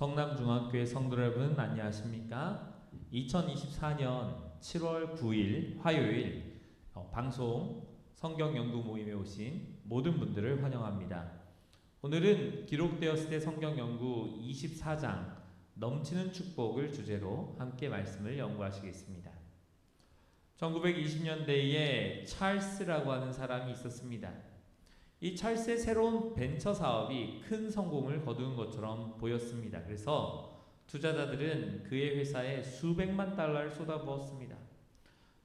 성남중앙교회 성도 여러분 안녕하십니까? 2024년 7월 9일 화요일 방송 성경연구 모임에 오신 모든 분들을 환영합니다. 오늘은 기록되었을 때 성경연구 24장 넘치는 축복을 주제로 함께 말씀을 연구하시겠습니다. 1920년대에 찰스라고 하는 사람이 있었습니다. 이 찰스의 새로운 벤처 사업이 큰 성공을 거둔 것처럼 보였습니다. 그래서 투자자들은 그의 회사에 수백만 달러를 쏟아부었습니다.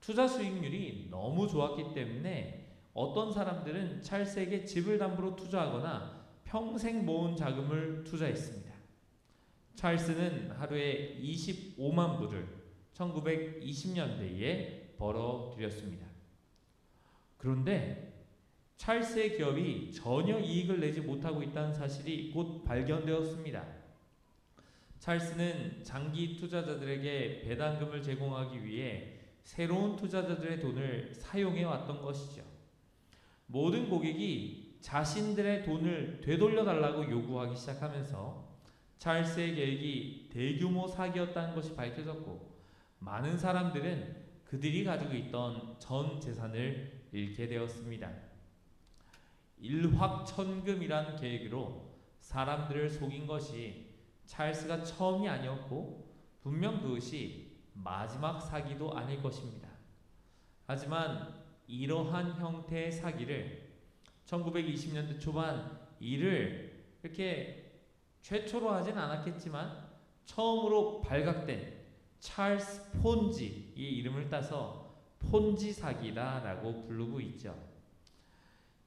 투자 수익률이 너무 좋았기 때문에 어떤 사람들은 찰스에게 집을 담보로 투자하거나 평생 모은 자금을 투자했습니다. 찰스는 하루에 25만 불을 1920년대에 벌어들였습니다. 그런데 찰스의 기업이 전혀 이익을 내지 못하고 있다는 사실이 곧 발견되었습니다. 찰스는 장기 투자자들에게 배당금을 제공하기 위해 새로운 투자자들의 돈을 사용해 왔던 것이죠. 모든 고객이 자신들의 돈을 되돌려 달라고 요구하기 시작하면서 찰스의 계획이 대규모 사기였다는 것이 밝혀졌고, 많은 사람들은 그들이 가지고 있던 전 재산을 잃게 되었습니다. 일확천금이란 계획으로 사람들을 속인 것이 찰스가 처음이 아니었고 분명 그것이 마지막 사기도 아닐 것입니다. 하지만 이러한 형태의 사기를 1920년대 초반 이를 이렇게 최초로 하진 않았겠지만 처음으로 발각된 찰스 폰지, 이 이름을 따서 폰지 사기다라고 부르고 있죠.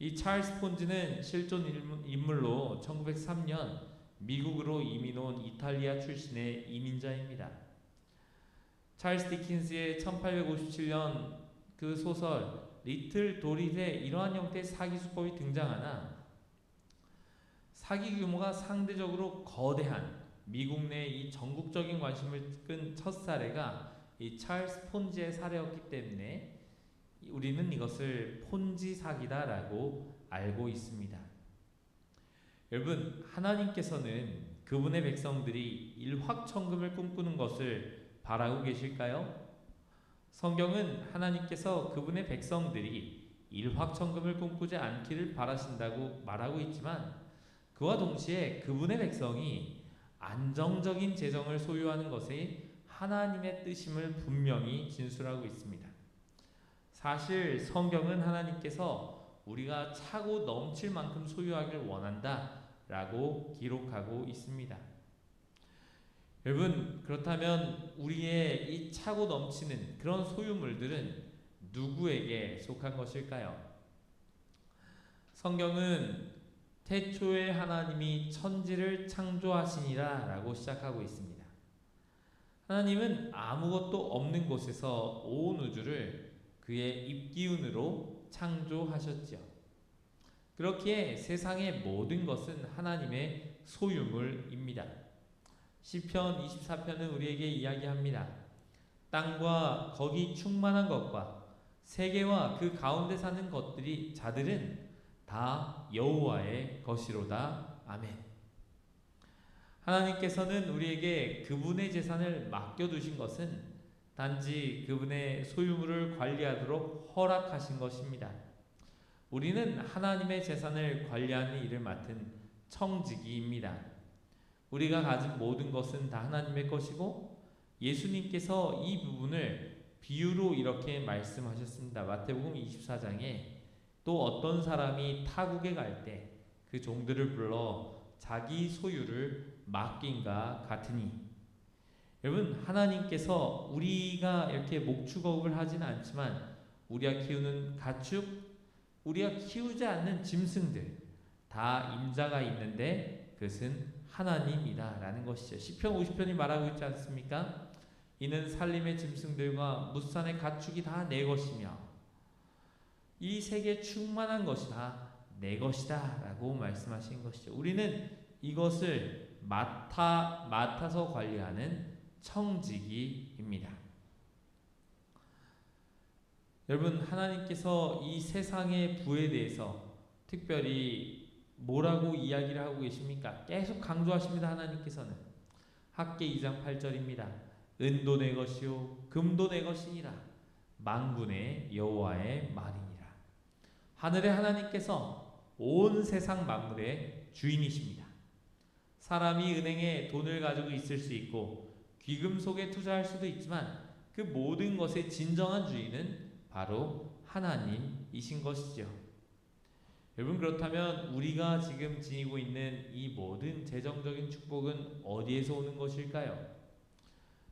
이 찰스 폰지는 실존 인물로 1903년 미국으로 이민 온 이탈리아 출신의 이민자입니다. 찰스 디킨스의 1857년 그 소설 리틀 도릿에 이러한 형태의 사기 수법이 등장하나 사기 규모가 상대적으로 거대한 미국 내 이 전국적인 관심을 끈 첫 사례가 이 찰스 폰지의 사례였기 때문에 우리는 이것을 폰지 사기다라고 알고 있습니다. 여러분, 하나님께서는 그분의 백성들이 일확천금을 꿈꾸는 것을 바라고 계실까요? 성경은 하나님께서 그분의 백성들이 일확천금을 꿈꾸지 않기를 바라신다고 말하고 있지만, 그와 동시에 그분의 백성이 안정적인 재정을 소유하는 것이 하나님의 뜻임을 분명히 진술하고 있습니다. 사실 성경은 하나님께서 우리가 차고 넘칠 만큼 소유하기를 원한다 라고 기록하고 있습니다. 여러분, 그렇다면 우리의 이 차고 넘치는 그런 소유물들은 누구에게 속한 것일까요? 성경은 태초에 하나님이 천지를 창조하시니라 라고 시작하고 있습니다. 하나님은 아무것도 없는 곳에서 온 우주를 그의 입기운으로 창조하셨지요. 그렇기에 세상의 모든 것은 하나님의 소유물입니다. 시편 24편은 우리에게 이야기합니다. 땅과 거기 충만한 것과 세계와 그 가운데 사는 자들은 다 여호와의 것이로다. 아멘. 하나님께서는 우리에게 그분의 재산을 맡겨두신 것은 단지 그분의 소유물을 관리하도록 허락하신 것입니다. 우리는 하나님의 재산을 관리하는 일을 맡은 청지기입니다. 우리가 가진 모든 것은 다 하나님의 것이고, 예수님께서 이 부분을 비유로 이렇게 말씀하셨습니다. 마태복음 24장에 또 어떤 사람이 타국에 갈 때 그 종들을 불러 자기 소유를 맡긴가 같으니. 여러분, 하나님께서 우리가 이렇게 목축업을 하지는 않지만 우리가 키우는 가축, 우리가 키우지 않는 짐승들 다 임자가 있는데 그것은 하나님이다 라는 것이죠. 시편 50편이 말하고 있지 않습니까? 이는 산림의 짐승들과 무산의 가축이 다 내 것이며 이 세계 충만한 것이 다 내 것이다 라고 말씀하신 것이죠. 우리는 이것을 맡아서 관리하는 청지기입니다. 여러분, 하나님께서 이 세상의 부에 대해서 특별히 뭐라고 이야기를 하고 계십니까? 계속 강조하십니다. 하나님께서는 학개 2장 8절입니다. 은도 내 것이요 금도 내 것이니라. 만군의 여호와의 말이니라. 하늘의 하나님께서 온 세상 만물의 주인이십니다. 사람이 은행에 돈을 가지고 있을 수 있고 귀금속에 투자할 수도 있지만 그 모든 것의 진정한 주인은 바로 하나님이신 것이죠. 여러분, 그렇다면 우리가 지금 지니고 있는 이 모든 재정적인 축복은 어디에서 오는 것일까요?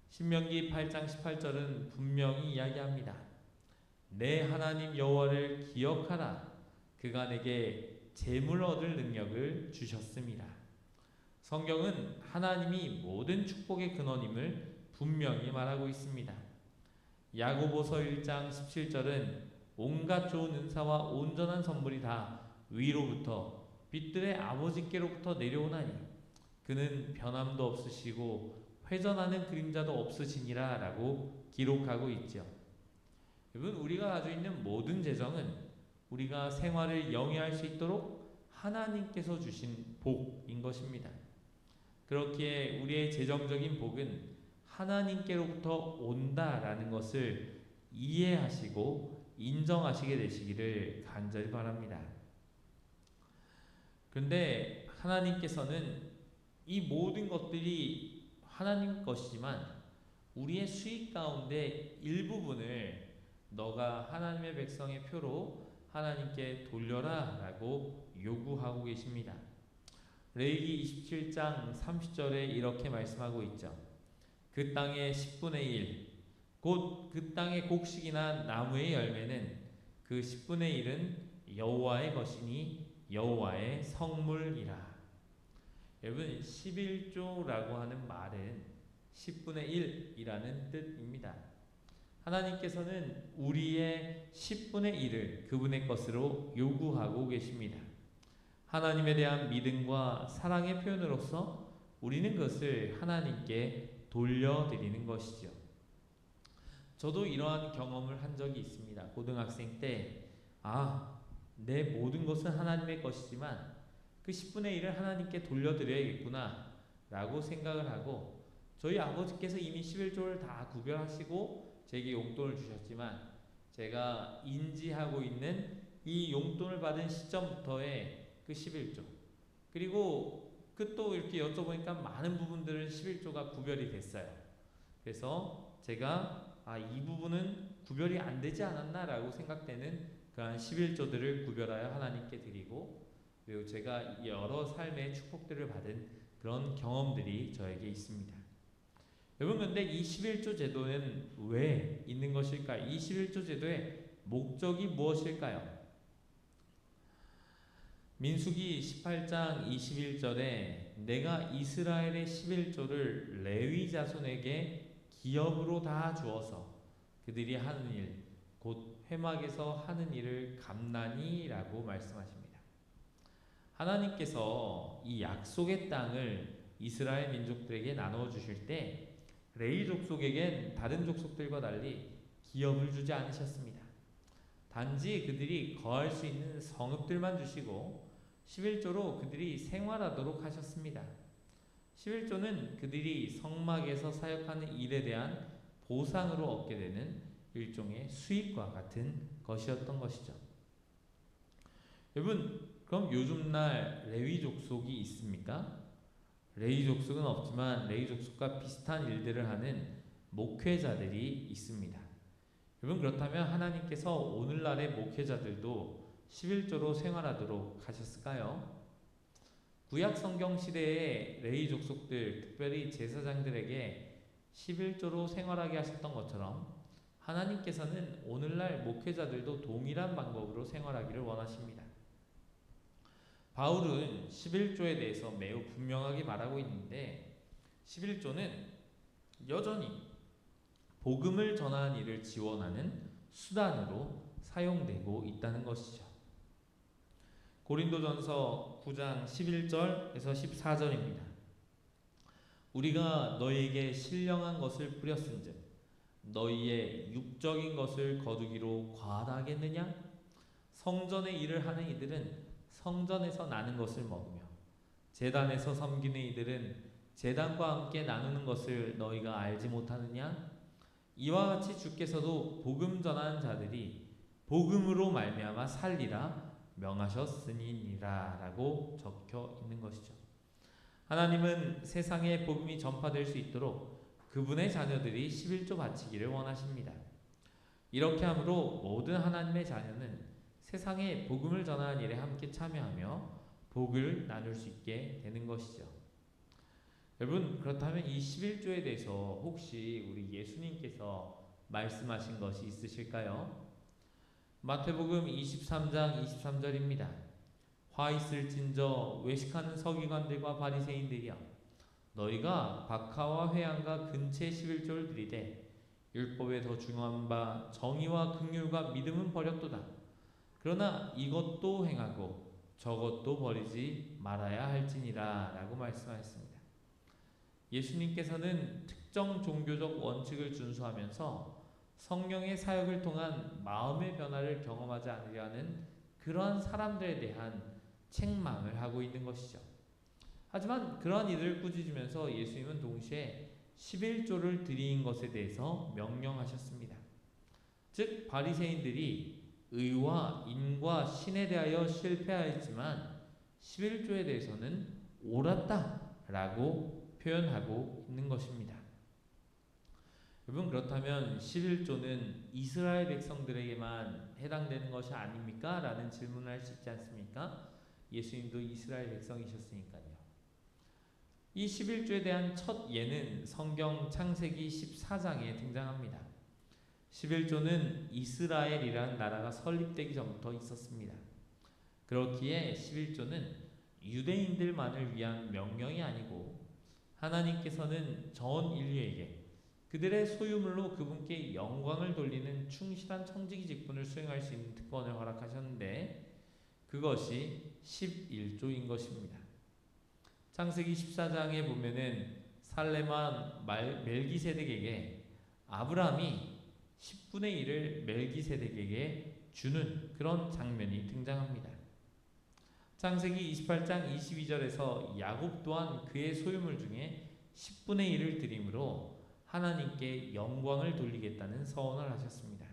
신명기 8장 18절은 분명히 이야기합니다. 내 하나님 여호와를 기억하라. 그가 내게 재물 얻을 능력을 주셨습니다. 성경은 하나님이 모든 축복의 근원임을 분명히 말하고 있습니다. 야고보서 1장 17절은 온갖 좋은 은사와 온전한 선물이 다 위로부터 빛들의 아버지께로부터 내려오나니 그는 변함도 없으시고 회전하는 그림자도 없으시니라 라고 기록하고 있죠. 여러분, 우리가 가지고 있는 모든 재정은 우리가 생활을 영위할 수 있도록 하나님께서 주신 복인 것입니다. 그렇기에 우리의 재정적인 복은 하나님께로부터 온다라는 것을 이해하시고 인정하시게 되시기를 간절히 바랍니다. 그런데 하나님께서는 이 모든 것들이 하나님 것이지만 우리의 수익 가운데 일부분을 너가 하나님의 백성의 표로 하나님께 돌려라 라고 요구하고 계십니다. 레위기 27장 30절에 이렇게 말씀하고 있죠. 그 땅의 10분의 1, 곧 그 땅의 곡식이나 나무의 열매는 그 10분의 1은 여호와의 것이니 여호와의 성물이라. 여러분, 11조라고 하는 말은 10분의 1이라는 뜻입니다. 하나님께서는 우리의 10분의 1을 그분의 것으로 요구하고 계십니다. 하나님에 대한 믿음과 사랑의 표현으로서 우리는 그것을 하나님께 돌려드리는 것이죠. 저도 이러한 경험을 한 적이 있습니다. 고등학생 때 내 모든 것은 하나님의 것이지만 그 10분의 1을 하나님께 돌려드려야겠구나 라고 생각을 하고, 저희 아버지께서 이미 11조를 다 구별하시고 제게 용돈을 주셨지만 제가 인지하고 있는 이 용돈을 받은 시점부터의 그 11조, 그리고 그 또 이렇게 여쭤보니까 많은 부분들은 11조가 구별이 됐어요. 그래서 제가 이 부분은 구별이 안 되지 않았나 라고 생각되는 그러한 11조들을 구별하여 하나님께 드리고, 그리고 제가 여러 삶의 축복들을 받은 그런 경험들이 저에게 있습니다. 여러분, 근데 이 11조 제도는 왜 있는 것일까요? 이 11조 제도의 목적이 무엇일까요? 민수기 18장 21절에 내가 이스라엘의 11조를 레위 자손에게 기업으로 다 주어서 그들이 하는 일, 곧 회막에서 하는 일을 갚나니 라고 말씀하십니다. 하나님께서 이 약속의 땅을 이스라엘 민족들에게 나누어 주실 때 레위 족속에겐 다른 족속들과 달리 기업을 주지 않으셨습니다. 단지 그들이 거할 수 있는 성읍들만 주시고 11조로 그들이 생활하도록 하셨습니다. 11조는 그들이 성막에서 사역하는 일에 대한 보상으로 얻게 되는 일종의 수익과 같은 것이었던 것이죠. 여러분, 그럼 요즘날 레위 족속이 있습니까? 레위 족속은 없지만 레위 족속과 비슷한 일들을 하는 목회자들이 있습니다. 여러분, 그렇다면 하나님께서 오늘날의 목회자들도 11조로 생활하도록 하셨을까요? 구약 성경 시대의 레위 족속들, 특별히 제사장들에게 11조로 생활하게 하셨던 것처럼 하나님께서는 오늘날 목회자들도 동일한 방법으로 생활하기를 원하십니다. 바울은 11조에 대해서 매우 분명하게 말하고 있는데, 11조는 여전히 복음을 전하는 일을 지원하는 수단으로 사용되고 있다는 것이죠. 고린도전서 9장 11절에서 14절입니다. 우리가 너희에게 신령한 것을 뿌렸은즉 너희의 육적인 것을 거두기로 과다하겠느냐? 성전의 일을 하는 이들은 성전에서 나는 것을 먹으며 제단에서 섬기는 이들은 제단과 함께 나누는 것을 너희가 알지 못하느냐? 이와 같이 주께서도 복음 전하는 자들이 복음으로 말미암아 살리라 명하셨으니라 라고 적혀 있는 것이죠. 하나님은 세상에 복음이 전파될 수 있도록 그분의 자녀들이 11조 바치기를 원하십니다. 이렇게 함으로 모든 하나님의 자녀는 세상에 복음을 전하는 일에 함께 참여하며 복을 나눌 수 있게 되는 것이죠. 여러분, 그렇다면 이 11조에 대해서 혹시 우리 예수님께서 말씀하신 것이 있으실까요? 마태복음 23장 23절입니다. 화 있을진저 외식하는 서기관들과 바리새인들이여, 너희가 박하와 회양과 근체 11조를 드리되 율법에 더 중요한 바 정의와 긍휼과 믿음은 버렸도다. 그러나 이것도 행하고 저것도 버리지 말아야 할지니라 라고 말씀하셨습니다. 예수님께서는 특정 종교적 원칙을 준수하면서 성령의 사역을 통한 마음의 변화를 경험하지 않으려 하는 그러한 사람들에 대한 책망을 하고 있는 것이죠. 하지만 그러한 이들을 꾸짖으면서 예수님은 동시에 11조를 드린 것에 대해서 명령하셨습니다. 즉 바리새인들이 의와 인과 신에 대하여 실패하였지만 11조에 대해서는 옳았다라고 표현하고 있는 것입니다. 여러분, 그렇다면 11조는 이스라엘 백성들에게만 해당되는 것이 아닙니까? 라는 질문을 할 수 있지 않습니까? 예수님도 이스라엘 백성이셨으니까요. 이 11조에 대한 첫 예는 성경 창세기 14장에 등장합니다. 11조는 이스라엘이라는 나라가 설립되기 전부터 있었습니다. 그렇기에 11조는 유대인들만을 위한 명령이 아니고 하나님께서는 전 인류에게 그들의 소유물로 그분께 영광을 돌리는 충실한 청지기 직분을 수행할 수 있는 특권을 허락하셨는데 그것이 11조인 것입니다. 창세기 14장에 보면은 살레만 멜기세덱에게 아브라함이 10분의 1을 멜기세덱에게 주는 그런 장면이 등장합니다. 창세기 28장 22절에서 야곱 또한 그의 소유물 중에 10분의 1을 드림으로 하나님께 영광을 돌리겠다는 서원을 하셨습니다.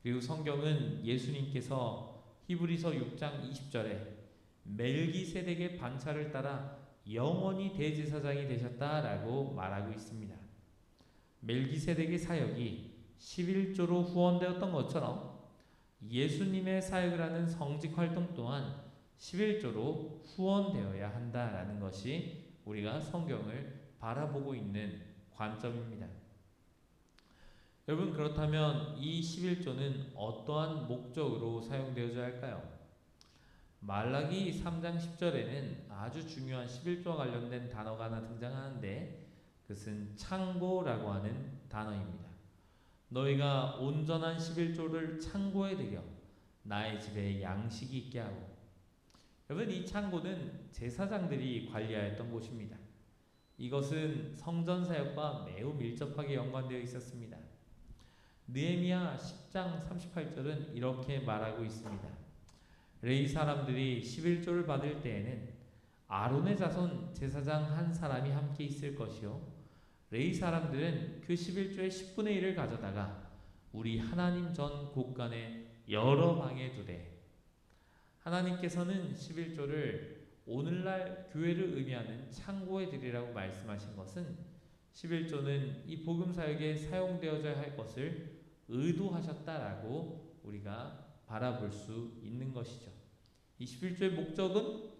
그리고 성경은 예수님께서 히브리서 6장 20절에 멜기세덱의 반차를 따라 영원히 대제사장이 되셨다라고 말하고 있습니다. 멜기세덱의 사역이 11조로 후원되었던 것처럼 예수님의 사역을 하는 성직 활동 또한 11조로 후원되어야 한다라는 것이 우리가 성경을 바라보고 있는 관점입니다. 여러분, 그렇다면 이 11조는 어떠한 목적으로 사용되어져야 할까요? 말라기 3장 10절에는 아주 중요한 11조와 관련된 단어가 하나 등장하는데 그것은 창고라고 하는 단어입니다. 너희가 온전한 11조를 창고에 들여 나의 집에 양식이 있게 하고. 여러분, 이 창고는 제사장들이 관리하였던 곳입니다. 이것은 성전 사역과 매우 밀접하게 연관되어 있었습니다. 느헤미야 10장 38절은 이렇게 말하고 있습니다. 레위 사람들이 11조를 받을 때에는 아론의 자손 제사장 한 사람이 함께 있을 것이요 레위 사람들은 그 11조의 10분의 1을 가져다가 우리 하나님 전 곳간에 여러 방에 두되. 하나님께서는 11조를 오늘날 교회를 의미하는 창고에 드리라고 말씀하신 것은 11조는 이 복음 사역에 사용되어져야 할 것을 의도하셨다라고 우리가 바라볼 수 있는 것이죠. 이 11조의 목적은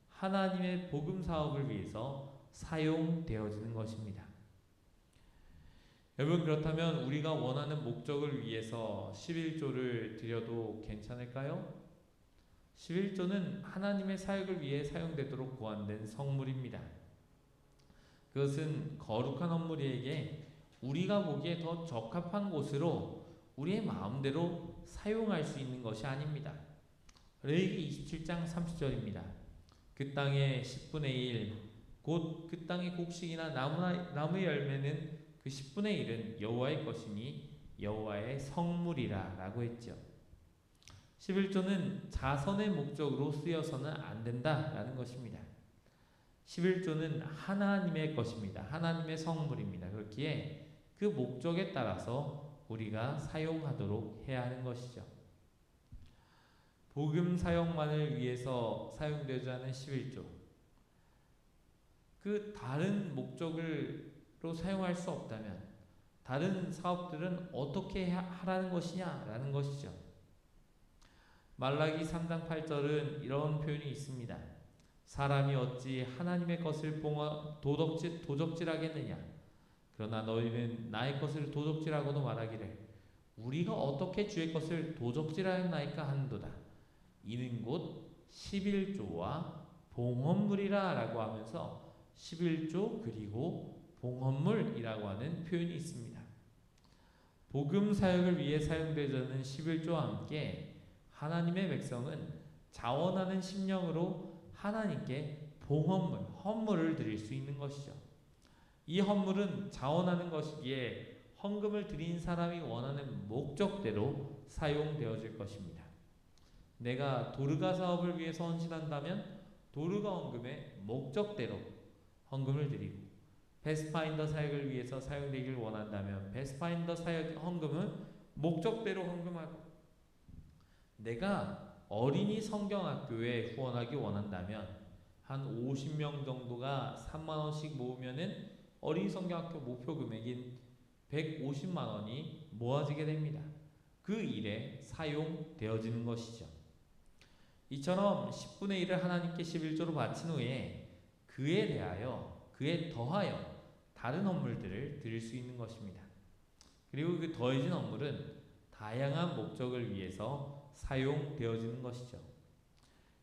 하나님의 복음 사업을 위해서 사용되어지는 것입니다. 여러분, 그렇다면 우리가 원하는 목적을 위해서 11조를 드려도 괜찮을까요? 11조는 하나님의 사역을 위해 사용되도록 고안된 성물입니다. 그것은 거룩한 헌물이에게 우리가 보기에 더 적합한 곳으로 우리의 마음대로 사용할 수 있는 것이 아닙니다. 레위기 27장 30절입니다. 그 땅의 10분의 1, 곧 그 땅의 곡식이나 나무의 열매는 그 10분의 1은 여호와의 것이니 여호와의 성물이라 라고 했죠. 11조는 자선의 목적으로 쓰여서는 안 된다라는 것입니다. 11조는 하나님의 것입니다. 하나님의 성물입니다. 그렇기에 그 목적에 따라서 우리가 사용하도록 해야 하는 것이죠. 복음 사용만을 위해서 사용되지 않은 11조. 그 다른 목적으로 사용할 수 없다면 다른 사업들은 어떻게 하라는 것이냐라는 것이죠. 말라기 3장 8절은 이런 표현이 있습니다. 사람이 어찌 하나님의 것을 도적질하겠느냐. 그러나 너희는 나의 것을 도적질하고도 말하기를 우리가 어떻게 주의 것을 도적질하였나이까 하는도다. 이는 곧 11조와 봉헌물이라 라고 하면서 11조 그리고 봉헌물이라고 하는 표현이 있습니다. 복음 사역을 위해 사용되는 11조와 함께 하나님의 백성은 자원하는 심령으로 하나님께 봉헌물, 헌물을 드릴 수 있는 것이죠. 이 헌물은 자원하는 것이기에 헌금을 드린 사람이 원하는 목적대로 사용되어질 것입니다. 내가 도르가 사업을 위해서 헌신한다면 도르가 헌금의 목적대로 헌금을 드리고 베스파인더 사역을 위해서 사용되길 원한다면 베스파인더 사역 헌금은 목적대로 헌금하고 내가 어린이 성경학교에 후원하기 원한다면 한 50명 정도가 3만 원씩 모으면은 어린이 성경학교 목표 금액인 150만 원이 모아지게 됩니다. 그 일에 사용되어지는 것이죠. 이처럼 10분의 1을 하나님께 11조로 바친 후에 그에 더하여 다른 헌물들을 드릴 수 있는 것입니다. 그리고 그 더해진 헌물은 다양한 목적을 위해서 사용되어지는 것이죠.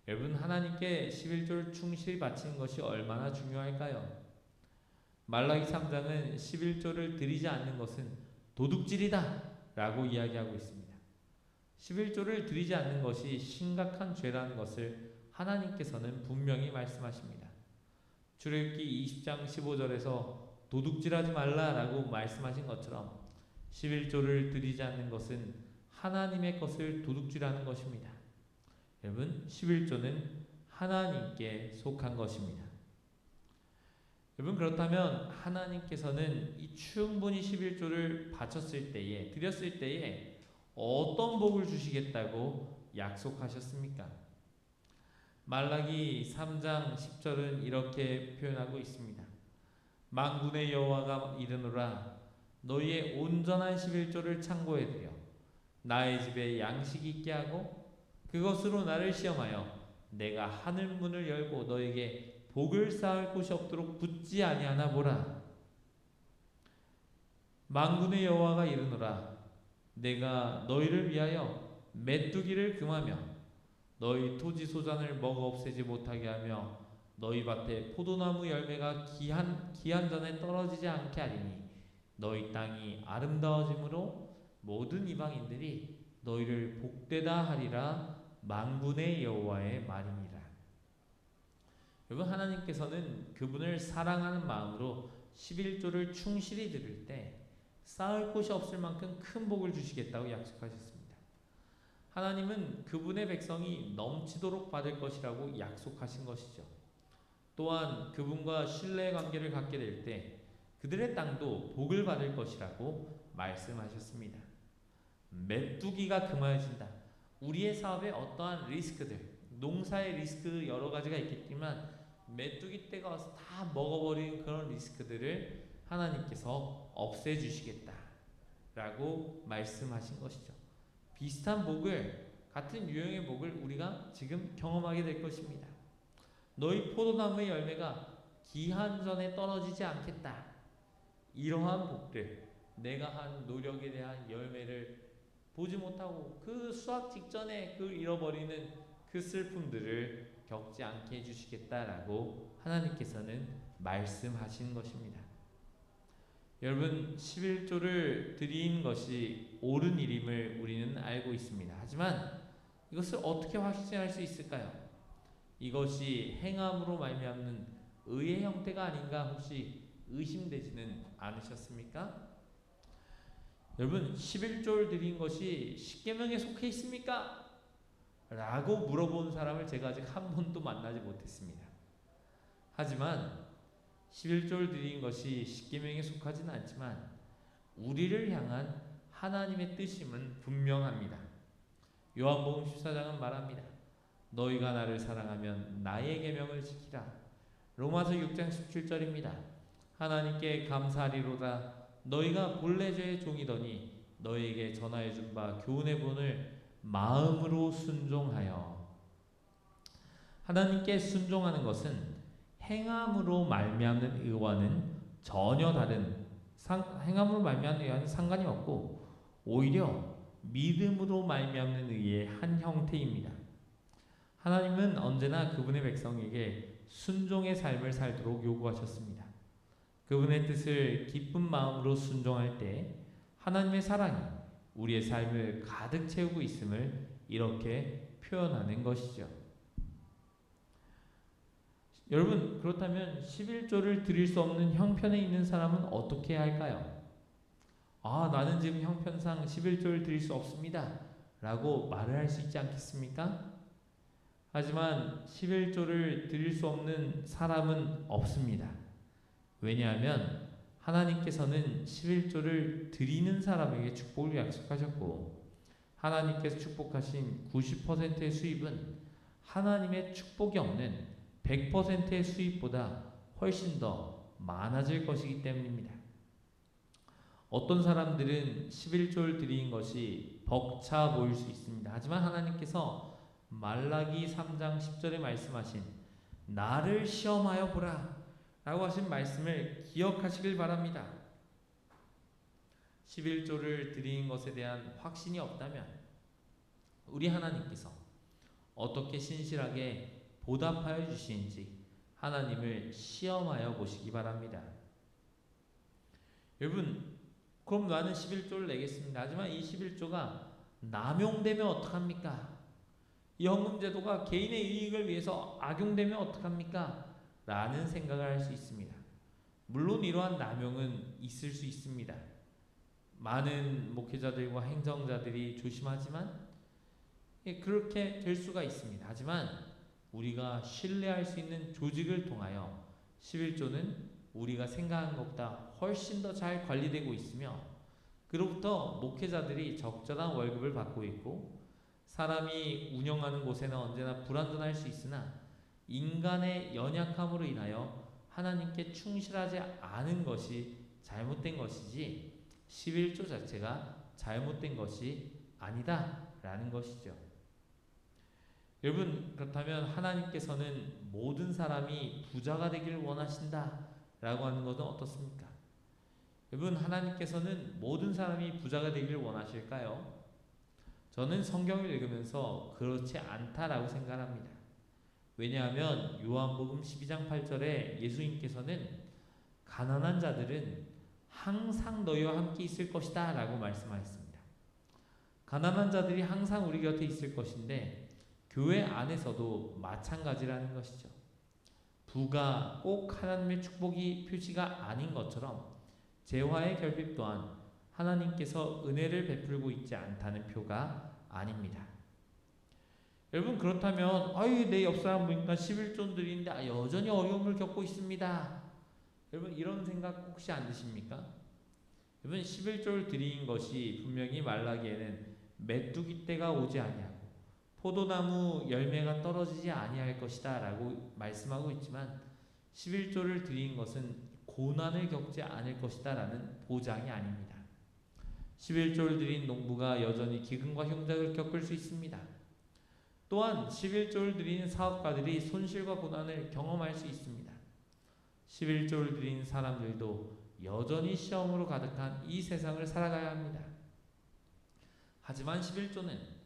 여러분, 하나님께 11조를 충실히 바치는 것이 얼마나 중요할까요? 말라기 3장은 11조를 드리지 않는 것은 도둑질이다 라고 이야기하고 있습니다. 11조를 드리지 않는 것이 심각한 죄라는 것을 하나님께서는 분명히 말씀하십니다. 출애굽기 20장 15절에서 도둑질하지 말라라고 말씀하신 것처럼 11조를 드리지 않는 것은 하나님의 것을 도둑질하는 것입니다. 여러분, 11조는 하나님께 속한 것입니다. 여러분, 그렇다면 하나님께서는 이 충분히 11조를 드렸을 때에 어떤 복을 주시겠다고 약속하셨습니까? 말라기 3장 10절은 이렇게 표현하고 있습니다. 만군의 여호와가 이르노라 너희의 온전한 11조를 창고에 들여 나의 집에 양식 있게 하고 그것으로 나를 시험하여 내가 하늘 문을 열고 너에게 복을 쌓을 곳이 없도록 붙지 아니하나 보라. 만군의 여호와가 이르노라 내가 너희를 위하여 메뚜기를 금하며 너희 토지 소산을 먹어 없애지 못하게 하며 너희 밭에 포도나무 열매가 기한 전에 떨어지지 않게 하리니 너희 땅이 아름다워짐으로 모든 이방인들이 너희를 복되다 하리라. 만군의 여호와의 말이니라. 여러분, 하나님께서는 그분을 사랑하는 마음으로 11조를 충실히 드릴 때 쌓을 곳이 없을 만큼 큰 복을 주시겠다고 약속하셨습니다. 하나님은 그분의 백성이 넘치도록 받을 것이라고 약속하신 것이죠. 또한 그분과 신뢰의 관계를 갖게 될 때 그들의 땅도 복을 받을 것이라고 말씀하셨습니다. 메뚜기가 금하여진다. 우리의 사업에 어떠한 리스크들, 농사의 리스크 여러 가지가 있겠지만 메뚜기 떼가 와서 다 먹어버리는 그런 리스크들을 하나님께서 없애주시겠다라고 말씀하신 것이죠. 비슷한 복을, 같은 유형의 복을 우리가 지금 경험하게 될 것입니다. 너희 포도나무의 열매가 기한 전에 떨어지지 않겠다. 이러한 복들, 내가 한 노력에 대한 열매를 보지 못하고 그 수확 직전에 그 잃어버리는 그 슬픔들을 겪지 않게 해주시겠다라고 하나님께서는 말씀하신 것입니다. 여러분, 11조를 드린 것이 옳은 일임을 우리는 알고 있습니다. 하지만 이것을 어떻게 확신할 수 있을까요? 이것이 행함으로 말미암는 의의 형태가 아닌가 혹시 의심되지는 않으셨습니까? 여러분, 11조를 드린 것이 십계명에 속해 있습니까? 라고 물어본 사람을 제가 아직 한 번도 만나지 못했습니다. 하지만 11조를 드린 것이 십계명에 속하지는 않지만 우리를 향한 하나님의 뜻임은 분명합니다. 요한복음 14장은 말합니다. 너희가 나를 사랑하면 나의 계명을 지키라. 로마서 6장 17절입니다. 하나님께 감사하리로다. 너희가 본래 죄의 종이더니 너희에게 전하여 준 바 교훈의 본을 마음으로 순종하여. 하나님께 순종하는 것은 행함으로 말미암는 의와는 전혀 다른, 행함으로 말미암는 의와는 상관이 없고 오히려 믿음으로 말미암는 의의 한 형태입니다. 하나님은 언제나 그분의 백성에게 순종의 삶을 살도록 요구하셨습니다. 그분의 뜻을 기쁜 마음으로 순종할 때 하나님의 사랑이 우리의 삶을 가득 채우고 있음을 이렇게 표현하는 것이죠. 여러분, 그렇다면 11조를 드릴 수 없는 형편에 있는 사람은 어떻게 해야 할까요? 나는 지금 형편상 11조를 드릴 수 없습니다 라고 말을 할 수 있지 않겠습니까? 하지만 11조를 드릴 수 없는 사람은 없습니다. 왜냐하면 하나님께서는 11조를 드리는 사람에게 축복을 약속하셨고 하나님께서 축복하신 90%의 수입은 하나님의 축복이 없는 100%의 수입보다 훨씬 더 많아질 것이기 때문입니다. 어떤 사람들은 11조를 드린 것이 벅차 보일 수 있습니다. 하지만 하나님께서 말라기 3장 10절에 말씀하신 나를 시험하여 보라 라고 하신 말씀을 기억하시길 바랍니다. 11조를 드린 것에 대한 확신이 없다면 우리 하나님께서 어떻게 신실하게 보답하여 주시는지 하나님을 시험하여 보시기 바랍니다. 여러분, 그럼 나는 11조를 내겠습니다. 하지만 이 11조가 남용되면 어떡합니까? 이 헌금제도가 개인의 이익을 위해서 악용되면 어떡합니까? 라는 생각을 할 수 있습니다. 물론 이러한 남용은 있을 수 있습니다. 많은 목회자들과 행정자들이 조심하지만 그렇게 될 수가 있습니다. 하지만 우리가 신뢰할 수 있는 조직을 통하여 11조는 우리가 생각한 것보다 훨씬 더 잘 관리되고 있으며 그로부터 목회자들이 적절한 월급을 받고 있고 사람이 운영하는 곳에는 언제나 불완전할 수 있으나 인간의 연약함으로 인하여 하나님께 충실하지 않은 것이 잘못된 것이지 11조 자체가 잘못된 것이 아니다 라는 것이죠. 여러분, 그렇다면 하나님께서는 모든 사람이 부자가 되기를 원하신다 라고 하는 것은 어떻습니까? 여러분, 하나님께서는 모든 사람이 부자가 되기를 원하실까요? 저는 성경을 읽으면서 그렇지 않다라고 생각합니다. 왜냐하면 요한복음 12장 8절에 예수님께서는 가난한 자들은 항상 너희와 함께 있을 것이다 라고 말씀하셨습니다. 가난한 자들이 항상 우리 곁에 있을 것인데 교회 안에서도 마찬가지라는 것이죠. 부가 꼭 하나님의 축복이 표시가 아닌 것처럼 재화의 결핍 또한 하나님께서 은혜를 베풀고 있지 않다는 표가 아닙니다. 여러분, 그렇다면 내 옆 사람 보니까 11조 드리는데 여전히 어려움을 겪고 있습니다. 여러분, 이런 생각 혹시 안 드십니까? 여러분, 11조를 드린 것이 분명히 말라기에는 메뚜기 때가 오지 아니하고 포도나무 열매가 떨어지지 아니할 것이다 라고 말씀하고 있지만 11조를 드린 것은 고난을 겪지 않을 것이다 라는 보장이 아닙니다. 11조를 드린 농부가 여전히 기근과 흉작을 겪을 수 있습니다. 또한 11조를 드린 사업가들이 손실과 고난을 경험할 수 있습니다. 11조를 드린 사람들도 여전히 시험으로 가득한 이 세상을 살아가야 합니다. 하지만 11조는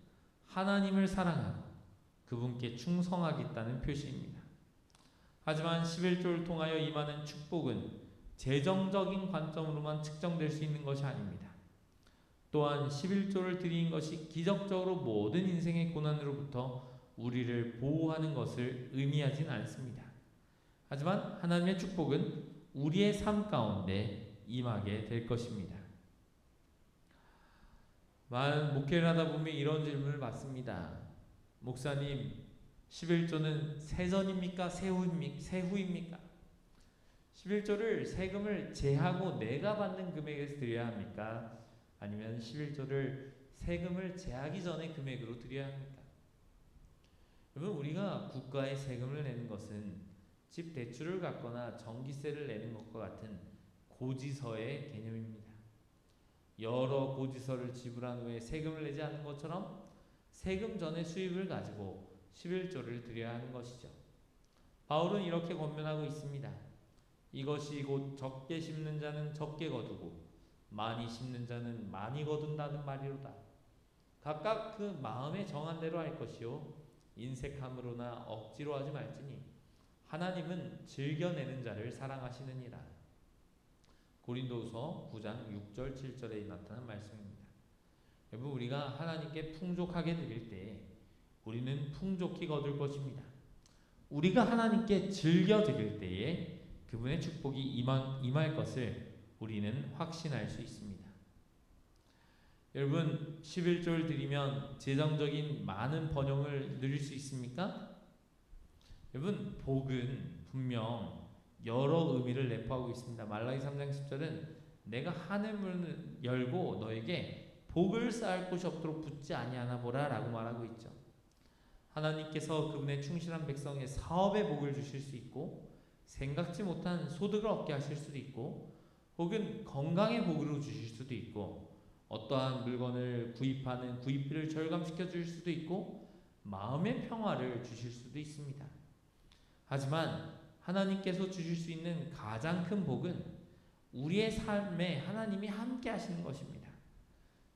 하나님을 사랑하고 그분께 충성하겠다는 표시입니다. 하지만 11조를 통하여 임하는 축복은 재정적인 관점으로만 측정될 수 있는 것이 아닙니다. 또한 11조를 드린 것이 기적적으로 모든 인생의 고난으로부터 우리를 보호하는 것을 의미하진 않습니다. 하지만 하나님의 축복은 우리의 삶 가운데 임하게 될 것입니다. 많은 목회를 하다 보면 이런 질문을 받습니다. 목사님, 11조는 세전입니까? 세후입니까? 11조를 세금을 제하고 내가 받는 금액에서 드려야 합니까? 아니면 11조를 세금을 제하기 전에 금액으로 드려야 합니까? 여러분, 우리가 국가에 세금을 내는 것은 집 대출을 갚거나 전기세를 내는 것과 같은 고지서의 개념입니다. 여러 고지서를 지불한 후에 세금을 내지 않는 것처럼 세금 전의 수입을 가지고 11조를 드려야 하는 것이죠. 바울은 이렇게 권면하고 있습니다. 이것이 곧 적게 심는 자는 적게 거두고 많이 심는 자는 많이 거둔다는 말이로다. 각각 그 마음에 정한 대로 할 것이요 인색함으로나 억지로 하지 말지니 하나님은 즐겨내는 자를 사랑하시느니라. 고린도후서 9장 6절 7절에 나타난 말씀입니다. 여러분, 우리가 하나님께 풍족하게 드릴 때 우리는 풍족히 거둘 것입니다. 우리가 하나님께 즐겨 드릴 때에 그분의 축복이 임할 것을 우리는 확신할 수 있습니다. 여러분, 11조를 드리면 재정적인 많은 번영을 누릴 수 있습니까? 여러분, 복은 분명 여러 의미를 내포하고 있습니다. 말라기 3장 10절은 내가 하늘문을 열고 너에게 복을 쌓을 곳이 없도록 붙지 아니하나 보라 라고 말하고 있죠. 하나님께서 그분의 충실한 백성의 사업에 복을 주실 수 있고 생각지 못한 소득을 얻게 하실 수도 있고 혹은 건강의 복으로 주실 수도 있고 어떠한 물건을 구입하는 구입비를 절감시켜 주실 수도 있고 마음의 평화를 주실 수도 있습니다. 하지만 하나님께서 주실 수 있는 가장 큰 복은 우리의 삶에 하나님이 함께 하시는 것입니다.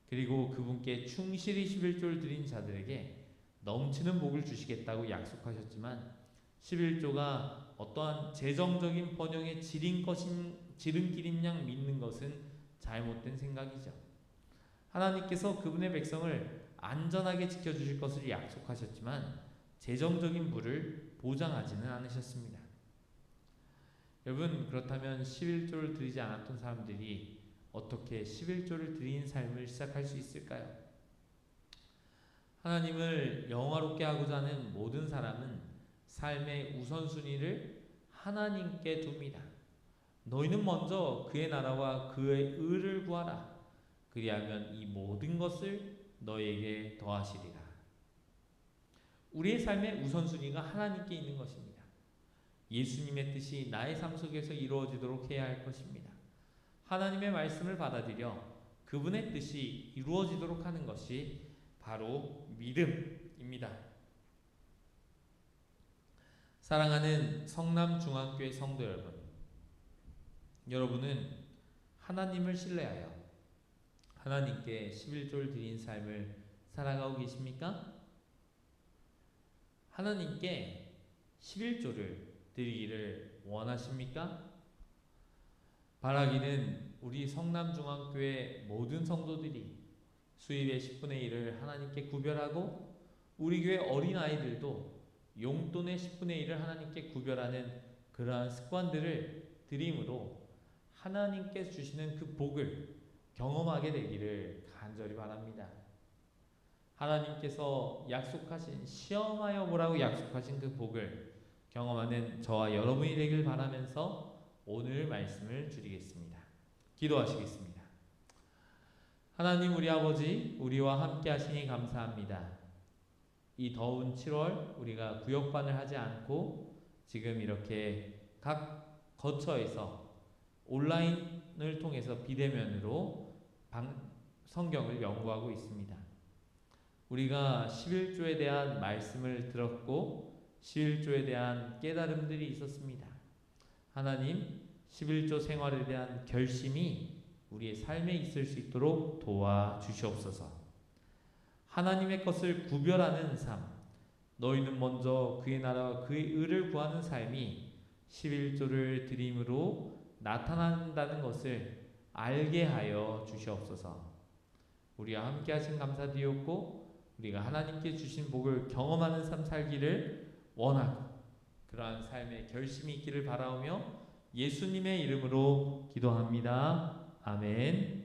그리고 그분께 충실히 11조를 드린 자들에게 넘치는 복을 주시겠다고 약속하셨지만 11조가 어떠한 재정적인 번영의 지름길인 양 믿는 것은 잘못된 생각이죠. 하나님께서 그분의 백성을 안전하게 지켜주실 것을 약속하셨지만 재정적인 부를 보장하지는 않으셨습니다. 여러분, 그렇다면 11조를 드리지 않았던 사람들이 어떻게 11조를 드린 삶을 시작할 수 있을까요? 하나님을 영화롭게 하고자 하는 모든 사람은 삶의 우선순위를 하나님께 둡니다. 너희는 먼저 그의 나라와 그의 의를 구하라. 그리하면 이 모든 것을 너희에게 더하시리라. 우리의 삶의 우선순위가 하나님께 있는 것입니다. 예수님의 뜻이 나의 삶 속에서 이루어지도록 해야 할 것입니다. 하나님의 말씀을 받아들여 그분의 뜻이 이루어지도록 하는 것이 바로 믿음입니다. 사랑하는 성남중앙교회 성도 여러분, 여러분은 하나님을 신뢰하여 하나님께 11조를 드린 삶을 살아가고 계십니까? 하나님께 11조를 드리기를 원하십니까? 바라기는 우리 성남중앙교회 모든 성도들이 수입의 10분의 1을 하나님께 구별하고 우리 교회 어린아이들도 용돈의 10분의 1을 하나님께 구별하는 그러한 습관들을 들임으로 하나님께 주시는 그 복을 경험하게 되기를 간절히 바랍니다. 하나님께서 약속하신 시험하여 보라고 약속하신 그 복을 경험하는 저와 여러분이 되길 바라면서 오늘 말씀을 드리겠습니다. 기도하시겠습니다. 하나님 우리 아버지, 우리와 함께 하시니 감사합니다. 이 더운 7월 우리가 구역반을 하지 않고 지금 이렇게 각 거처에서 온라인을 통해서 비대면으로 성경을 연구하고 있습니다. 우리가 11조에 대한 말씀을 들었고 11조에 대한 깨달음들이 있었습니다. 하나님, 11조 생활에 대한 결심이 우리의 삶에 있을 수 있도록 도와주시옵소서. 하나님의 것을 구별하는 삶, 너희는 먼저 그의 나라와 그의 의를 구하는 삶이 11조를 드림으로 나타난다는 것을 알게 하여 주시옵소서. 우리와 함께 하신 감사드리옵고 우리가 하나님께 주신 복을 경험하는 삶 살기를 원하고 그러한 삶의 결심이 있기를 바라오며 예수님의 이름으로 기도합니다. 아멘.